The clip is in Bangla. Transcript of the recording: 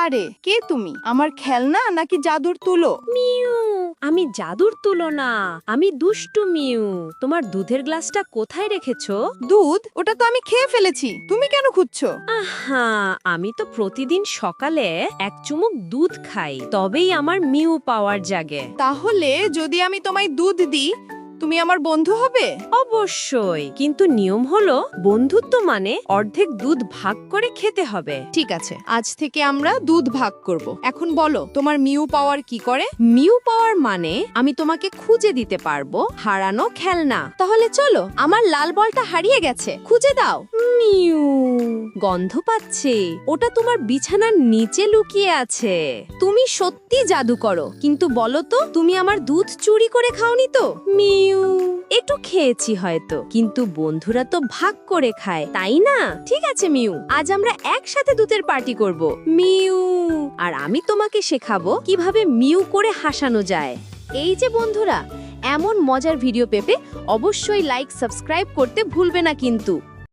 আরে কে তুমি? আমার খেলনা নাকি জাদুর তুলো? মিউ, আমি জাদুর তুলো না, আমি দুষ্টু মিউ। তোমার দুধের গ্লাসটা কোথায় রেখেছো? দুধ? ওটা তো আমি খেয়ে ফেলেছি। তুমি কেন খুঁজছো? আহা, আমি তো প্রতিদিন সকালে এক চুমুক দুধ খাই, তবেই আমার মিউ পাওয়ার জাগে। তাহলে যদি আমি তোমায় দুধ দিই, তুমি আমার বন্ধু হবে? অবশ্যই, কিন্তু নিয়ম হলো বন্ধুত্ব মানে অর্ধেক দুধ ভাগ করে খেতে হবে। ঠিক আছে, আজ থেকে আমরা দুধ ভাগ করব। এখন বলো, তোমার মিউ পাওয়ার কি করে? মিউ পাওয়ার মানে আমি তোমাকে খুঁজে দিতে পারবো হারানো খেলনা। তাহলে চলো, আমার লাল বলটা হারিয়ে গেছে, খুঁজে দাও। মিউ, গন্ধ পাচ্ছে, ওটা তোমার বিছানার নিচে লুকিয়ে আছে। তুমি সত্যি জাদু করো, কিন্তু বলো তো, তুমি আমার দুধ চুরি করে খাওনি তো? মিউ, একটু খেয়েছি হয়তো, কিন্তু বন্ধুরা তো ভাগ করে খায়, তাই না? ঠিক আছে মিউ, আজ আমরা একসাথে দুধের পার্টি করব। মিউ, আর আমি তোমাকে শেখাবো কিভাবে মিউ করে হাসানো যায়। এই যে বন্ধুরা, এমন মজার ভিডিও পেতে অবশ্যই লাইক সাবস্ক্রাইব করতে ভুলবে না কিন্তু।